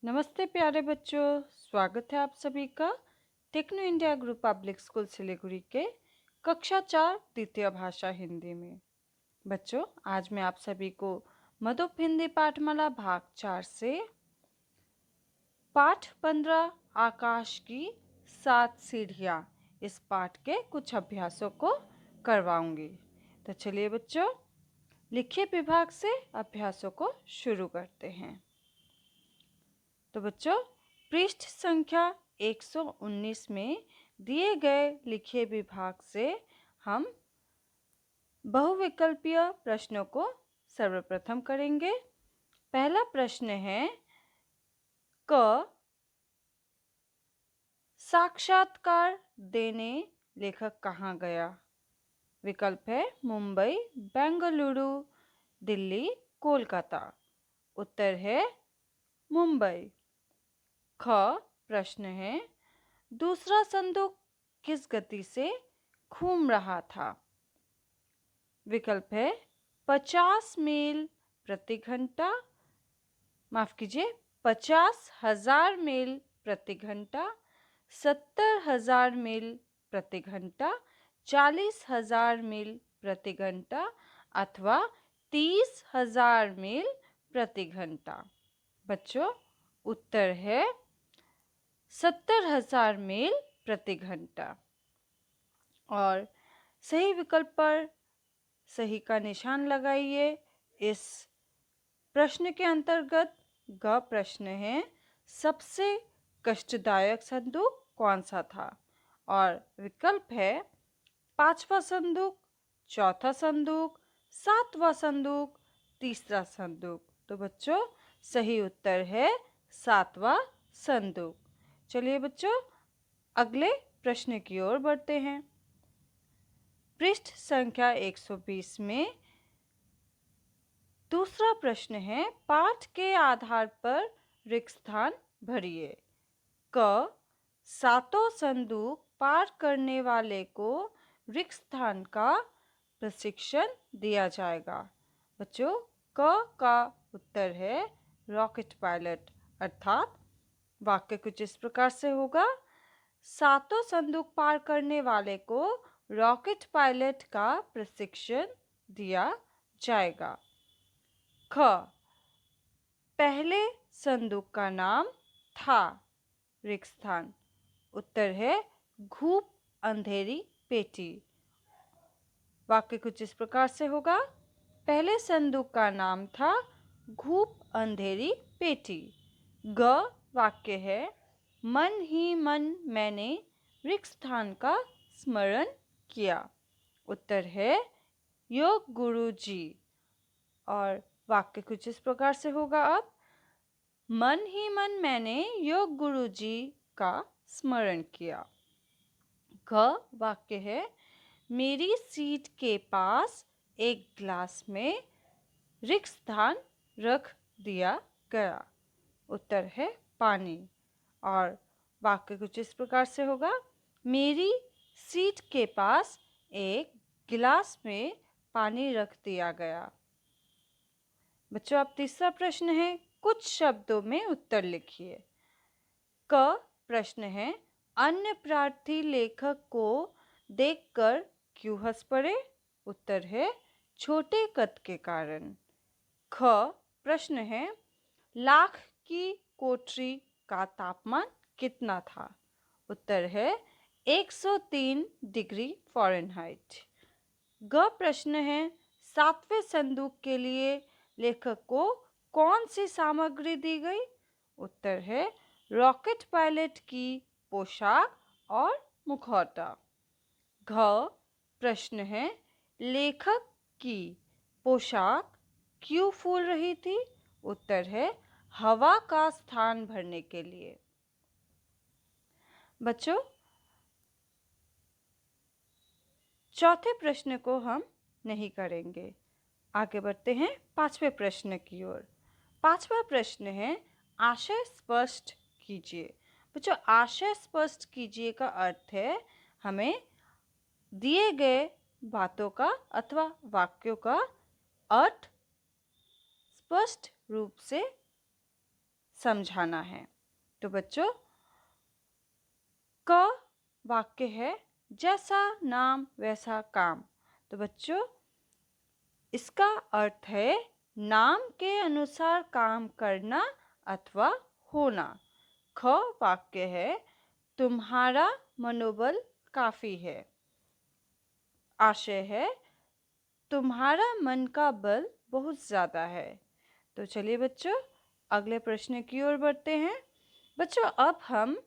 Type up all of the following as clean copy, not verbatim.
नमस्ते प्यारे बच्चों, स्वागत है आप सभी का Techno India group public school Siliguri के कक्षा 4 द्वितीय भाषा हिंदी में। बच्चों, आज मैं आप सभी को मधुप हिंदी पाठमाला भाग 4 से पाठ 15 आकाश की 7 सीढ़ियाँ इस पाठ के कुछ अभ्यासों को करवाऊंगी। तो चलिए बच्चों, लिखिए विभाग से अभ्यासों को शुरू करते हैं। तो बच्चों, पृष्ठ संख्या 119 में दिए गए लिखिए विभाग से हम बहुविकल्पीय प्रश्नों को सर्वप्रथम करेंगे। पहला प्रश्न है, क साक्षात्कार देने लेखक कहाँ गया? विकल्प है मुंबई, बेंगलुरु, दिल्ली, कोलकाता। उत्तर है मुंबई। ख प्रश्न है, दूसरा संदूक किस गति से घूम रहा था? विकल्प है 50 मील प्रति घंटा, माफ कीजिए 50,000 मील प्रति घंटा, 70,000 मील प्रति घंटा, 40,000 मील प्रति घंटा अथवा 30,000 मील प्रति घंटा। बच्चों, उत्तर है 70,000 मील प्रति घंटा। और सही विकल्प पर सही का निशान लगाइए। इस प्रश्न के अंतर्गत ग प्रश्न है, सबसे कष्टदायक संदूक कौन सा था? और विकल्प है 5वां संदूक, चौथा संदूक, 7वां संदूक, तीसरा संदूक। तो बच्चों, सही उत्तर है 7वां संदूक। चलिए बच्चों, अगले प्रश्न की ओर बढ़ते हैं। पृष्ठ संख्या 120 में दूसरा प्रश्न है, पाठ के आधार पर रिक्त स्थान भरिए। क सातों संदूक पार करने वाले को रिक्त स्थान का प्रशिक्षण दिया जाएगा। बच्चों, क का उत्तर है रॉकेट पायलट। अर्थात वाक्य कुछ इस प्रकार से होगा, सातों संदूक पार करने वाले को रॉकेट पायलट का प्रशिक्षण दिया जाएगा। ख पहले संदूक का नाम था रिक्त स्थान। उत्तर है घूप अंधेरी पेटी। वाक्य कुछ इस प्रकार से होगा, पहले संदूक का नाम था घूप अंधेरी पेटी। ग वाक्य है, मन ही मन मैंने रिक्त स्थान का स्मरण किया। उत्तर है योग गुरु जी। और वाक्य कुछ इस प्रकार से होगा, अब मन ही मन मैंने योग गुरु जी का स्मरण किया। घ वाक्य है, मेरी सीट के पास एक गिलास में रिक्त स्थान रख दिया गया। उत्तर है पानी। और वाक्य कुछ इस प्रकार से होगा, मेरी सीट के पास एक गिलास में पानी रख दिया गया। बच्चों, अब तीसरा प्रश्न है, कुछ शब्दों में उत्तर लिखिए। क प्रश्न है, अन्य प्रार्थी लेखक को देखकर क्यों हंस पड़े? उत्तर है छोटे कद के कारण। ख प्रश्न है, लाख की कोठरी का तापमान कितना था? उत्तर है 103 डिग्री फ़ारेनहाइट। ग प्रश्न है, 7वें संदूक के लिए लेखक को कौन सी सामग्री दी गई? उत्तर है रॉकेट पायलट की पोशाक और मुखौटा। घ प्रश्न है, लेखक की पोशाक क्यों फूल रही थी? उत्तर है हवा का स्थान भरने के लिए। बच्चों, चौथे प्रश्न को हम नहीं करेंगे। आगे बढ़ते हैं 5वें प्रश्न की ओर। 5वां प्रश्न है, आशय स्पष्ट कीजिए। बच्चों, आशय स्पष्ट कीजिए का अर्थ है हमें दिए गए बातों का अथवा वाक्यों का अर्थ स्पष्ट रूप से समझाना है। तो बच्चों, क वाक्य है जैसा नाम वैसा काम। तो बच्चों, इसका अर्थ है नाम के अनुसार काम करना अथवा होना। ख वाक्य है तुम्हारा मनोबल काफी है। आशय है तुम्हारा मन का बल बहुत ज्यादा है। तो चलिए बच्चों, अगले प्रश्न की ओर बढ़ते हैं। बच्चों, अब हम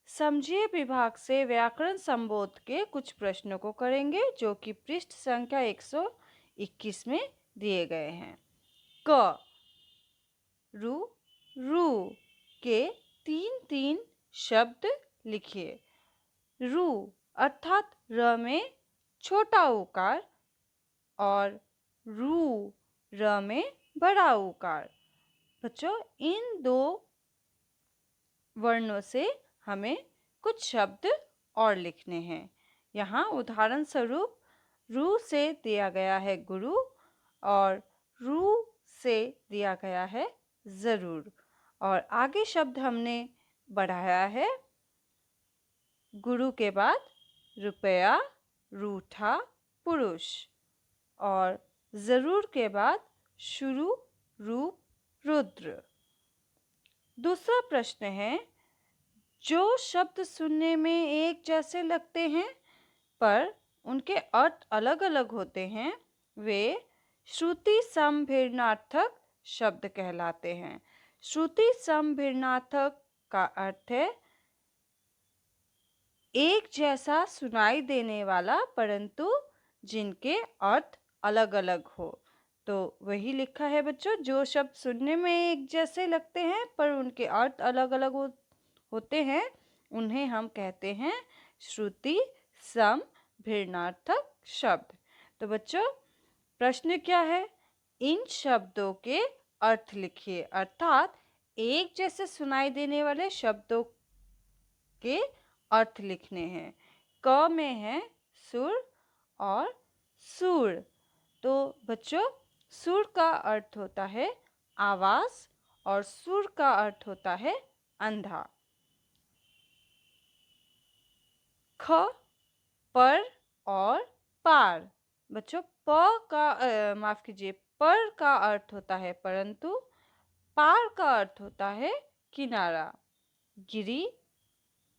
समझिए विभाग से व्याकरण संबोध के कुछ प्रश्नों को करेंगे, जो कि पृष्ठ संख्या 121 में दिए गए हैं। क रु रु के तीन तीन शब्द लिखिए। रु अर्थात र में छोटा उकार और रू र में बड़ा उकार। बच्चों, इन दो वर्णों से हमें कुछ शब्द और लिखने हैं। यहाँ उदाहरण स्वरूप रू से दिया गया है गुरु और रू से दिया गया है जरूर। और आगे शब्द हमने बढ़ाया है गुरु के बाद रुपया, रूठा, पुरुष और जरूर के बाद शुरू, रूप, रुद्र। दूसरा प्रश्न है जो शब्द सुनने में एक जैसे लगते हैं पर उनके अर्थ अलग अलग होते हैं वे श्रुति समभिन्नार्थक शब्द कहलाते हैं। श्रुति समभिन्नार्थक का अर्थ है एक जैसा सुनाई देने वाला परंतु जिनके अर्थ अलग अलग हो। तो वही लिखा है बच्चों, जो शब्द सुनने में एक जैसे लगते हैं पर उनके अर्थ अलग अलग होते हैं उन्हें हम कहते हैं श्रुति समभिन्नार्थक शब्द। तो बच्चों, प्रश्न क्या है? इन शब्दों के अर्थ लिखिए, अर्थात एक जैसे सुनाई देने वाले शब्दों के अर्थ लिखने हैं। क में है सुर और सूर। तो बच्चों, सुर का अर्थ होता है आवाज और सूर का अर्थ होता है अंधा। ख पर और पार। बच्चों, माफ कीजिए, पर का अर्थ होता है परंतु, पार का अर्थ होता है किनारा। गिरी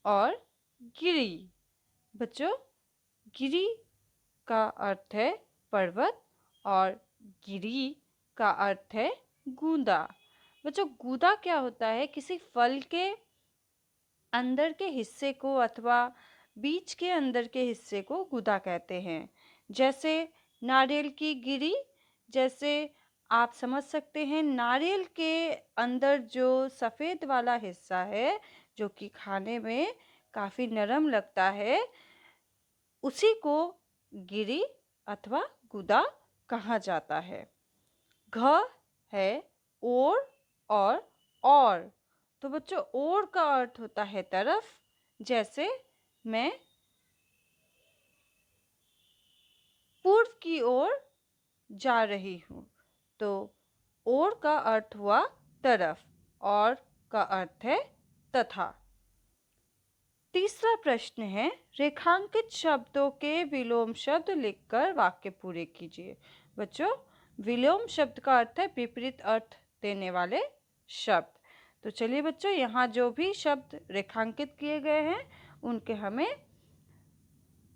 और गिरी। बच्चों, गिरी का अर्थ है पर्वत और गिरी का अर्थ है गूदा। बच्चों, गूदा क्या होता है? किसी फल के अंदर के हिस्से को अथवा बीज के अंदर के हिस्से को गूदा कहते हैं। जैसे नारियल की गिरी, जैसे आप समझ सकते हैं नारियल के अंदर जो सफ़ेद वाला हिस्सा है जो कि खाने में काफ़ी नरम लगता है, उसी को गिरी अथवा गुदा कहा जाता है। घ है और। तो बच्चों, और का अर्थ होता है तरफ। जैसे मैं पूर्व की ओर जा रही हूँ, तो और का अर्थ हुआ तरफ और का अर्थ है तथा। तीसरा प्रश्न है रेखांकित शब्दों के विलोम शब्द लिखकर वाक्य पूरे कीजिए। बच्चों, विलोम शब्द का अर्थ है विपरीत अर्थ देने वाले शब्द। तो चलिए बच्चों, यहाँ जो भी शब्द रेखांकित किए गए हैं उनके हमें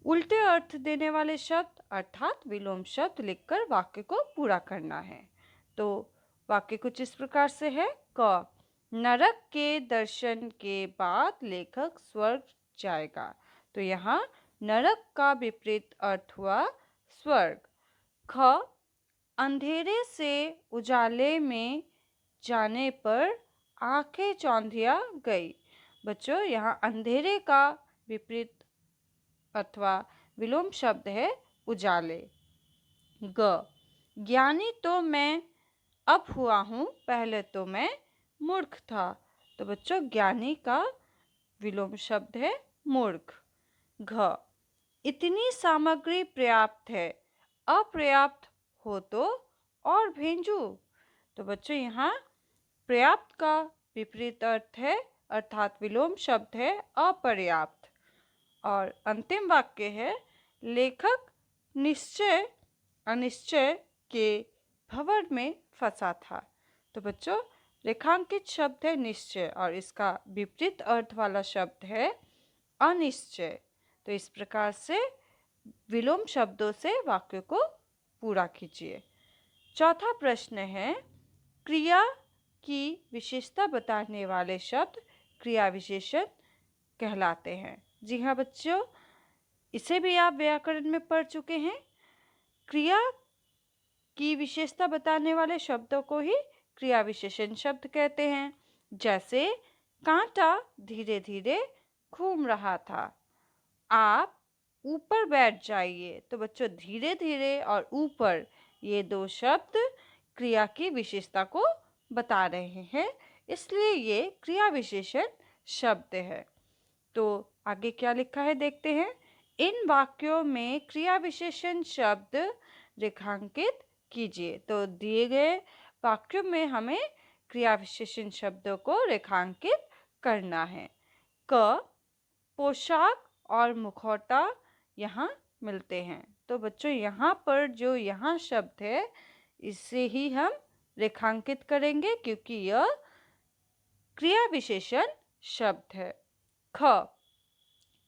उल्टे अर्थ देने वाले शब्द अर्थात विलोम शब्द लिखकर वाक्य को पूरा करना है। तो वाक्य कुछ इस प्रकार से है। क नरक के दर्शन के बाद लेखक स्वर्ग जाएगा। तो यहाँ नरक का विपरीत अर्थ हुआ स्वर्ग। ख अंधेरे से उजाले में जाने पर आंखें चौंधिया गई। बच्चों, यहाँ अंधेरे का विपरीत अथवा विलोम शब्द है उजाले। ग ज्ञानी तो मैं अब हुआ हूँ, पहले तो मैं मूर्ख था। तो बच्चों, ज्ञानी का विलोम शब्द है मूर्ख। घ इतनी सामग्री पर्याप्त है, अपर्याप्त हो तो और भेजूं। तो बच्चों, यहाँ पर्याप्त का विपरीत अर्थ है अर्थात विलोम शब्द है अपर्याप्त। और अंतिम वाक्य है लेखक निश्चय अनिश्चय के भंवर में फंसा था। तो बच्चों, रेखांकित शब्द है निश्चय और इसका विपरीत अर्थ वाला शब्द है अनिश्चय। तो इस प्रकार से विलोम शब्दों से वाक्य को पूरा कीजिए। चौथा प्रश्न है क्रिया की विशेषता बताने वाले शब्द क्रिया विशेषण कहलाते हैं। जी हाँ बच्चों, इसे भी आप व्याकरण में पढ़ चुके हैं। क्रिया की विशेषता बताने वाले शब्दों को ही क्रिया विशेषण शब्द कहते हैं। जैसे कांटा धीरे धीरे घूम रहा था। आप ऊपर बैठ जाइए। तो बच्चों, धीरे धीरे और ऊपर ये दो शब्द क्रिया की विशेषता को बता रहे हैं, इसलिए ये क्रिया विशेषण शब्द है। तो आगे क्या लिखा है देखते हैं। इन वाक्यों में क्रिया विशेषण शब्द रेखांकित कीजिए। तो दिए गए वाक्यों में हमें क्रिया विशेषण शब्दों को रेखांकित करना है। क पोशाक और मुखौटा यहाँ मिलते हैं। तो बच्चों, यहाँ पर जो यहाँ शब्द है इसे ही हम रेखांकित करेंगे क्योंकि यह क्रिया विशेषण शब्द है। ख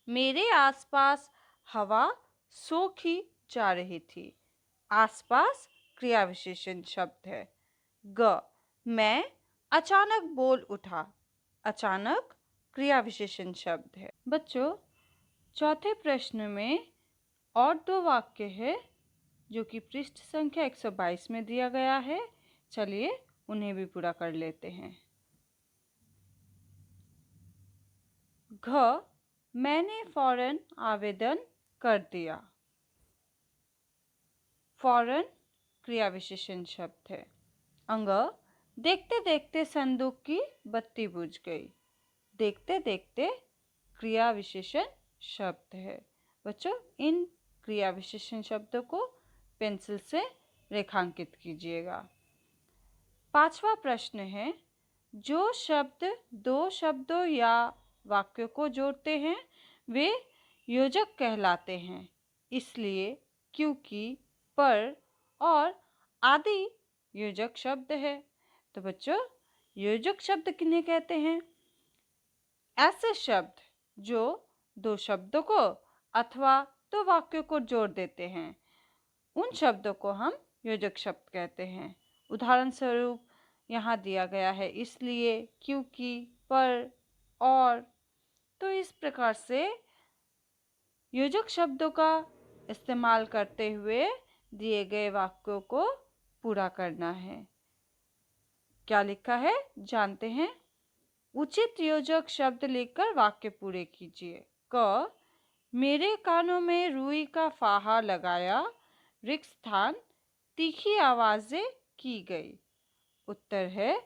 मेरे आसपास हवा सूखी जा रही थी। आसपास क्रिया विशेषण शब्द है। ग मैं अचानक बोल उठा। अचानक क्रिया विशेषण शब्द है। बच्चों, चौथे प्रश्न में और दो वाक्य है जो कि पृष्ठ संख्या 122 में दिया गया है। चलिए उन्हें भी पूरा कर लेते हैं। घ मैंने फौरन आवेदन कर दिया। फौरन क्रिया विशेषण शब्द है। अंग देखते देखते संदूक की बत्ती बुझ गई। देखते देखते क्रिया विशेषण शब्द है। बच्चों, इन क्रिया विशेषण शब्दों को पेंसिल से रेखांकित कीजिएगा। पांचवा प्रश्न है जो शब्द दो शब्दों या वाक्यों को जोड़ते हैं वे योजक कहलाते हैं। इसलिए क्योंकि पर और आदि योजक शब्द है। तो बच्चों, योजक शब्द किन्हें कहते हैं? ऐसे शब्द जो दो शब्दों को अथवा दो वाक्यों को जोड़ देते हैं, उन शब्दों को हम योजक शब्द कहते हैं। उदाहरण स्वरूप यहाँ दिया गया है इसलिए, क्योंकि, पर, और। तो इस प्रकार से योजक शब्दों का इस्तेमाल करते हुए दिए गए वाक्यों को पूरा करना है। क्या लिखा है जानते हैं। उचित योजक शब्द लिखकर वाक्य पूरे कीजिए। क मेरे कानों में रुई का फाहा लगाया, रिक्त स्थान तीखी आवाजें की गई। उत्तर है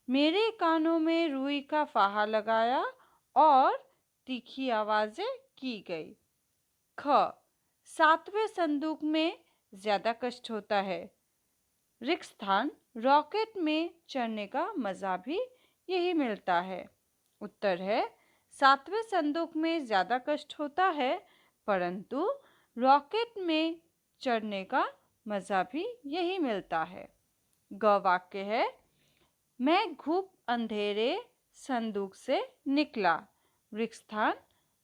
मेरे कानों में रुई का फाहा लगाया और तीखी आवाजें की गई। ख सातवें संदूक में ज्यादा कष्ट होता है। रिक्त स्थान रॉकेट में चढ़ने का मजा भी यही मिलता है। उत्तर है सातवें संदूक में ज्यादा कष्ट होता है, परंतु रॉकेट में चढ़ने का मजा भी यही मिलता है। ग वाक्य है मैं घुप अंधेरे संदूक से निकला। रिक्त स्थान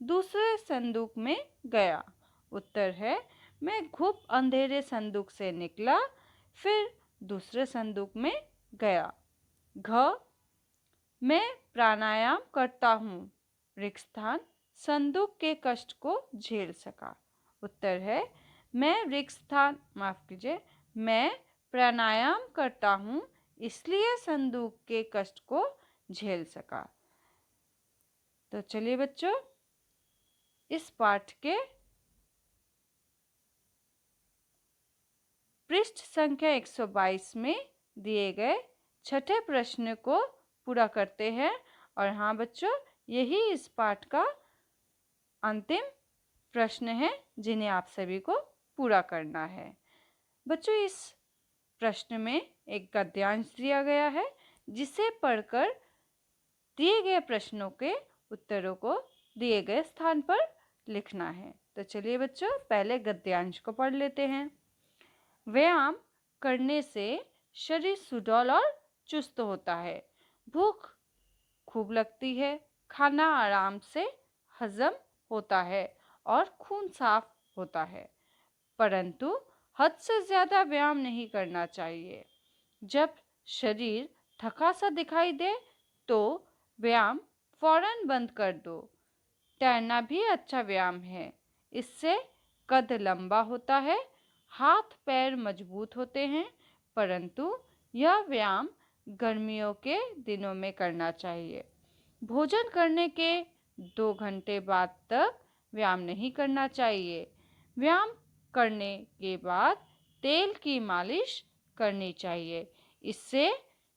दूसरे संदूक में गया। उत्तर है मैं घुप अंधेरे संदूक से निकला फिर दूसरे संदूक में गया। घ मैं प्राणायाम करता हूँ। रिक्त स्थान संदूक के कष्ट को झेल सका। उत्तर है मैं रिक्त स्थान माफ कीजिए मैं प्राणायाम करता हूँ इसलिए संदूक के कष्ट को झेल सका। तो चलिए बच्चों, इस पाठ के पृष्ठ संख्या 122 में दिए गए छठे प्रश्न को पूरा करते हैं। और हाँ बच्चों, यही इस पाठ का अंतिम प्रश्न है जिन्हें आप सभी को पूरा करना है। बच्चों, इस प्रश्न में एक गद्यांश दिया गया है जिसे पढ़कर दिए गए प्रश्नों के उत्तरों को दिए गए स्थान पर लिखना है। तो चलिए बच्चों, पहले गद्यांश को पढ़ लेते हैं। व्यायाम करने से शरीर सुडौल और चुस्त होता है। भूख खूब लगती है, खाना आराम से हजम होता है और खून साफ होता है। परंतु हद से ज़्यादा व्यायाम नहीं करना चाहिए। जब शरीर थका सा दिखाई दे तो व्यायाम फौरन बंद कर दो। तैरना भी अच्छा व्यायाम है। इससे कद लंबा होता है, हाथ पैर मजबूत होते हैं। परंतु यह व्यायाम गर्मियों के दिनों में करना चाहिए। भोजन करने के 2 घंटे बाद तक व्यायाम नहीं करना चाहिए। व्यायाम करने के बाद तेल की मालिश करनी चाहिए। इससे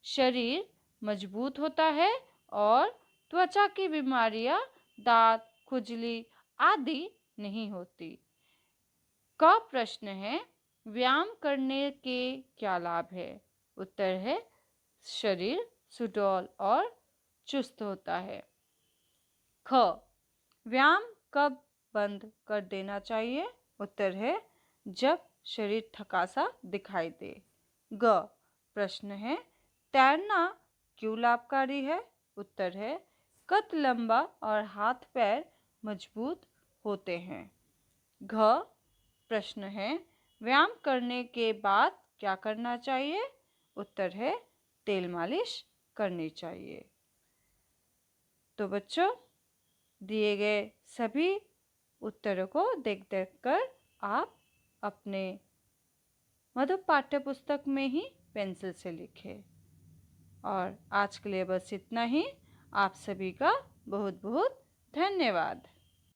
शरीर मजबूत होता है और त्वचा की बीमारियां, दांत, खुजली आदि नहीं होती। का प्रश्न है, व्यायाम करने के क्या लाभ है? उत्तर है, शरीर सुडौल और चुस्त होता है। ख, व्यायाम कब बंद कर देना चाहिए? उत्तर है, जब शरीर थका सा दिखाई दे। ग, प्रश्न है, तैरना क्यों लाभकारी है? उत्तर है, कद लंबा और हाथ पैर मजबूत होते हैं। घ, प्रश्न है, व्यायाम करने के बाद क्या करना चाहिए? उत्तर है, तेल मालिश करनी चाहिए। तो बच्चों, दिए गए सभी उत्तरों को देख देख कर आप अपने मधु पाठ्य पुस्तक में ही पेंसिल से लिखें। और आज के लिए बस इतना ही। आप सभी का बहुत बहुत धन्यवाद।